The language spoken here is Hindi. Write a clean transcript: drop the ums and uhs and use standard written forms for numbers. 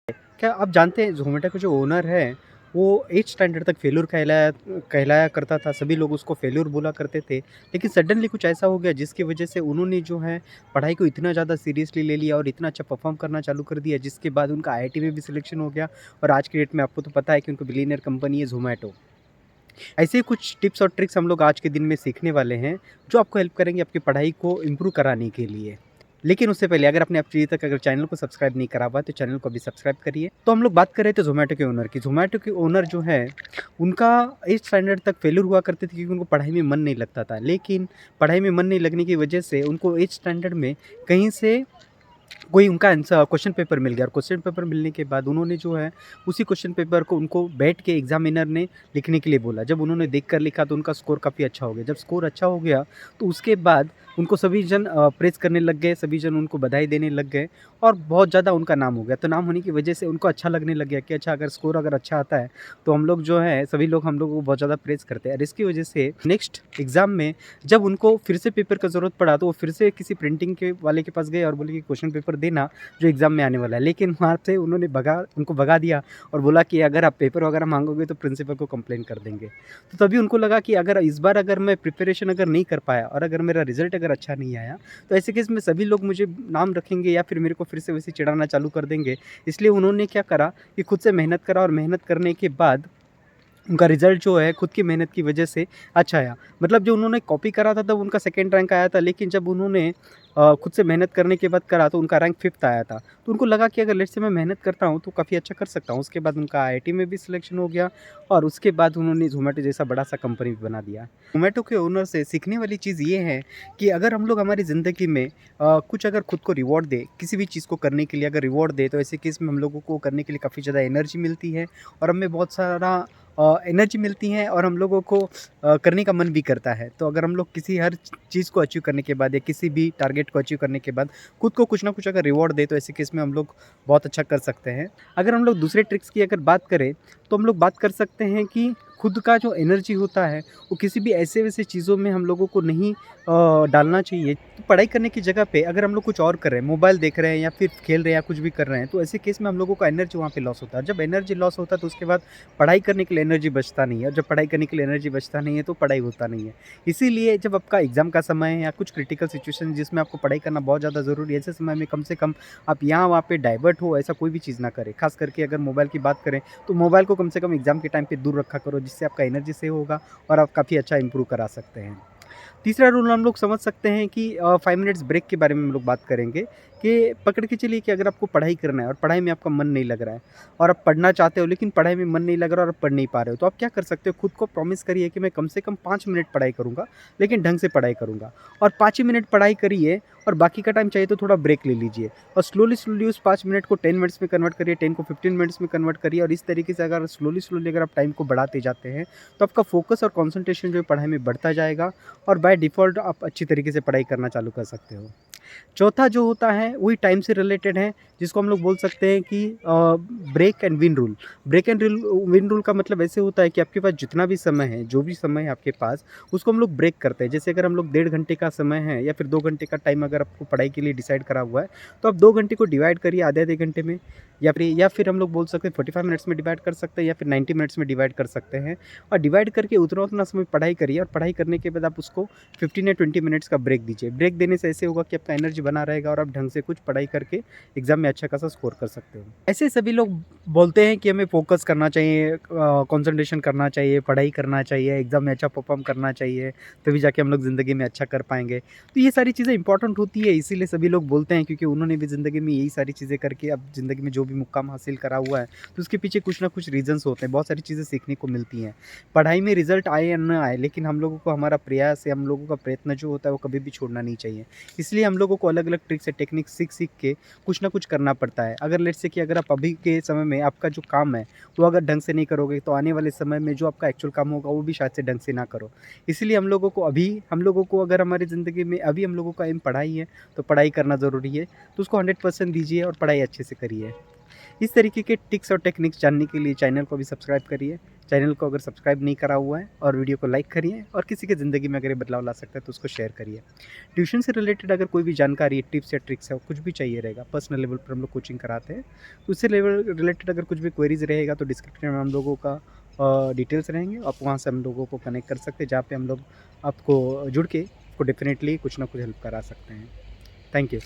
क्या आप जानते हैं ज़ोमैटो का जो ओनर है, वो 8th स्टैंडर्ड तक फेल्योर कहलाया कहलाया करता था, सभी लोग उसको फेल्योर बोला करते थे। लेकिन सडनली कुछ ऐसा हो गया जिसकी वजह से उन्होंने जो है पढ़ाई को इतना ज़्यादा सीरियसली ले लिया और इतना अच्छा परफ़ॉर्म करना चालू कर दिया जिसके बाद उनका आईआईटी में भी सिलेक्शन हो गया और आज की डेट में आपको तो पता है कि उनकी बिलियनियर कंपनी है ज़ोमैटो। ऐसे ही कुछ टिप्स और ट्रिक्स हम लोग आज के दिन में सीखने वाले हैं, जो आपको हेल्प करेंगे आपकी पढ़ाई को इम्प्रूव कराने के लिए। लेकिन उससे पहले अगर आपने अभी तक अगर चैनल को सब्सक्राइब नहीं करा हुआ है, तो चैनल को अभी सब्सक्राइब करिए। तो हम लोग बात कर रहे थे ज़ोमैटो के ओनर की। ज़ोमैटो के ओनर जो हैं, उनका 8th स्टैंडर्ड तक फेल्योर हुआ करते थे क्योंकि उनको पढ़ाई में मन नहीं लगता था। लेकिन पढ़ाई में मन नहीं लगने की वजह से उनको 8th स्टैंडर्ड में कहीं से कोई उनका आंसर क्वेश्चन पेपर मिल गया और क्वेश्चन पेपर मिलने के बाद उन्होंने जो है उसी क्वेश्चन पेपर को उनको बैठ के एग्जामिनर ने लिखने के लिए बोला। जब उन्होंने देख कर लिखा तो उनका स्कोर काफ़ी अच्छा हो गया। जब स्कोर अच्छा हो गया तो उसके बाद उनको सभी जन प्रेज़ करने लग गए, सभी जन उनको बधाई देने लग गए और बहुत ज़्यादा उनका नाम हो गया। तो नाम होने की वजह से उनको अच्छा लगने लग गया कि अच्छा अगर स्कोर अगर अच्छा आता है तो हम लोग जो है सभी लोग हम लोग को बहुत ज़्यादा प्रेज़ करते हैं और इसकी वजह से नेक्स्ट एग्ज़ाम में जब उनको फिर से पेपर का ज़रूरत पड़ा तो वो फिर से किसी प्रिंटिंग के वाले के पास गए और बोले कि क्वेश्चन पेपर देना जो एग्ज़ाम में आने वाला है। लेकिन वहाँ से उन्होंने उनको भगा दिया और बोला कि अगर आप पेपर वगैरह माँगोगे तो प्रिंसिपल को कंप्लेन कर देंगे। तो तभी उनको लगा कि अगर इस बार अगर मैं प्रिपरेशन अगर नहीं कर पाया और अगर मेरा रिज़ल्ट अगर अच्छा नहीं आया, तो ऐसे केस में सभी लोग मुझे नाम रखेंगे या फिर मेरे को फिर से वैसे चिढ़ाना चालू कर देंगे। इसलिए उन्होंने क्या करा कि खुद से मेहनत करा और मेहनत करने के बाद उनका रिज़ल्ट जो है खुद की मेहनत की वजह से अच्छा आया। मतलब जो उन्होंने कॉपी करा था तब उनका सेकंड रैंक आया था, लेकिन जब उन्होंने खुद से मेहनत करने के बाद करा तो उनका रैंक 5th आया था। तो उनको लगा कि अगर लेट्स से मैं मेहनत करता हूँ तो काफ़ी अच्छा कर सकता हूँ। उसके बाद उनका आईआईटी में भी सिलेक्शन हो गया और उसके बाद उन्होंने ज़ोमैटो जैसा बड़ा-सा कंपनी भी बना दिया। ज़ोमैटो के ओनर से सीखने वाली चीज़ ये है कि अगर हम लोग हमारी ज़िंदगी में कुछ अगर खुद को रिवॉर्ड दें, किसी भी चीज़ को करने के लिए अगर रिवॉर्ड दें तो ऐसे केस में हम लोगों को करने के लिए काफ़ी ज़्यादा एनर्जी मिलती है और हमें बहुत सारा एनर्जी मिलती है और हम लोगों को करने का मन भी करता है। तो अगर हम लोग किसी हर चीज़ को अचीव करने के बाद या किसी भी टारगेट को अचीव करने के बाद खुद को कुछ ना कुछ अगर रिवॉर्ड दें तो ऐसे केस में हम लोग बहुत अच्छा कर सकते हैं। अगर हम लोग दूसरे ट्रिक्स की अगर बात करें तो हम लोग बात कर सकते हैं कि खुद का जो एनर्जी होता है वो किसी भी ऐसे-वैसे चीज़ों में हम लोगों को नहीं डालना चाहिए। तो पढ़ाई करने की जगह पे अगर हम लोग कुछ और कर रहे हैं, मोबाइल देख रहे हैं या फिर खेल रहे हैं या कुछ भी कर रहे हैं, तो ऐसे केस में हम लोगों का एनर्जी वहाँ पे लॉस होता है। जब एनर्जी लॉस होता है तो उसके बाद पढ़ाई करने के लिए एनर्जी बचता नहीं है और जब पढ़ाई करने के लिए एनर्जी बचता नहीं है तो पढ़ाई होता नहीं है। इसीलिए जब आपका एग्ज़ाम का समय है या कुछ क्रिटिकल सिचुएशन जिसमें आपको पढ़ाई करना बहुत ज़्यादा ज़रूरी है, ऐसे समय में कम से कम आप यहाँ-वहाँ पे डाइवर्ट हो ऐसा कोई भी चीज़ ना करें। ख़ास करके अगर मोबाइल की बात करें तो मोबाइल को कम से कम एग्ज़ाम के टाइम पे दूर रखा करो जिससे आपका एनर्जी सेव होगा और आप काफ़ी अच्छा इम्प्रूव करा सकते हैं। तीसरा रूल हम लोग समझ सकते हैं कि 5 मिनट्स ब्रेक के बारे में हम लोग बात करेंगे कि पकड़ के चलिए कि अगर आपको पढ़ाई करना है और पढ़ाई में आपका मन नहीं लग रहा है और आप पढ़ना चाहते हो लेकिन पढ़ाई में मन नहीं लग रहा और आप पढ़ नहीं पा रहे हो, तो आप क्या कर सकते हो खुद को प्रॉमिस करिए कि मैं कम से कम 5 मिनट पढ़ाई करूँगा, लेकिन ढंग से पढ़ाई करूँगा और 5 ही मिनट पढ़ाई करिए और बाकी का टाइम चाहिए तो थोड़ा ब्रेक ले लीजिए और स्लोली उस 5 मिनट को 10 मिनट्स में कन्वर्ट करिए, 10 को 15 मिनट्स में कन्वर्ट करिए और इस तरीके से अगर स्लोली अगर आप टाइम को बढ़ाते जाते हैं, तो आपका फ़ोकस और कंसंट्रेशन जो है पढ़ाई में बढ़ता जाएगा और बाय डिफ़ॉल्ट आप अच्छी तरीके से पढ़ाई करना चालू कर सकते हो। चौथा जो होता है वही टाइम से रिलेटेड है जिसको हम लोग बोल सकते हैं कि break and win rule. Break and win rule का मतलब ऐसे होता है कि आपके पास जितना भी समय है, जो भी समय है आपके पास, उसको हम लोग ब्रेक करते हैं। जैसे अगर हम लोग 1.5 घंटे का समय है या फिर 2 घंटे का टाइम अगर आपको पढ़ाई के लिए डिसाइड करा हुआ है, तो आप 2 घंटे को डिवाइड करिए आधे-आधे घंटे में या फिर हम लोग बोल सकते हैं 45 मिनट्स में डिवाइड कर सकते हैं या फिर 90 मिनट्स में डिवाइड कर सकते हैं और डिवाइड करके उतना-उतना समय पढ़ाई करिए और पढ़ाई करने के बाद आप उसको 15 या 20 मिनट्स का ब्रेक दीजिए। ब्रेक देने से ऐसे होगा कि आपका एनर्जी बना रहेगा और आप ढंग से कुछ पढ़ाई करके एग्ज़ाम में अच्छा खासा स्कोर कर सकते हो। ऐसे सभी लोग बोलते हैं कि हमें फ़ोकस करना चाहिए, कंसंट्रेशन करना चाहिए, पढ़ाई करना चाहिए, एग्ज़ाम में अच्छा परफ़ॉर्म करना चाहिए, तभी जाके हम लोग ज़िंदगी में अच्छा कर पाएँगे। तो ये सारी चीज़ें इंपॉर्टेंट होती है, इसीलिए सभी लोग बोलते हैं क्योंकि उन्होंने भी ज़िंदगी में यही सारी चीज़ें करके अब ज़िंदगी में जो भी मुकाम हासिल करा हुआ है, तो उसके पीछे कुछ ना कुछ रीज़न्स होते हैं, बहुत सारी चीज़ें सीखने को मिलती हैं। पढ़ाई में रिज़ल्ट आए या ना आए, लेकिन हम लोगों को हमारा प्रयास या हम लोगों का प्रयत्न जो होता है, वो कभी भी छोड़ना नहीं चाहिए। इसलिए हम लोगों को अलग-अलग ट्रिक्स या टेक्निक सीख-सीख के कुछ ना कुछ करना पड़ता है। अगर लेट्स से कि अगर आप अभी के समय में आपका जो काम है, वो अगर ढंग से नहीं करोगे, तो आने वाले समय में जो आपका एक्चुअल काम होगा, वो भी शायद से ढंग से ना करो। इसीलिए हम लोगों को अगर हमारी ज़िंदगी में अभी हम लोगों का एम पढ़ाई है, तो पढ़ाई करना ज़रूरी है। तो उसको 100% दीजिए और पढ़ाई अच्छे से करिए। इस तरीके के टिप्स और टेक्निक्स जानने के लिए चैनल को भी सब्सक्राइब करिए। चैनल को अगर सब्सक्राइब नहीं करा हुआ है और वीडियो को लाइक करिए और किसी की ज़िंदगी में अगर ये बदलाव ला सकता है तो उसको शेयर करिए। ट्यूशन से रिलेटेड अगर कोई भी जानकारी, टिप्स या ट्रिक्स है, कुछ भी चाहिए रहेगा, पर्सनल लेवल पर हम लोग कोचिंग कराते हैं। उससे लेवल रिलेटेड अगर कुछ भी क्वेरीज़ रहेगा तो डिस्क्रिप्शन में हम लोगों का डिटेल्स रहेंगे। आप वहाँ से हम लोगों को कनेक्ट कर सकते हैं, जहाँ पे हम लोग आपको जुड़ के आपको डेफ़िनेटली कुछ ना कुछ हेल्प करा सकते हैं। Thank you.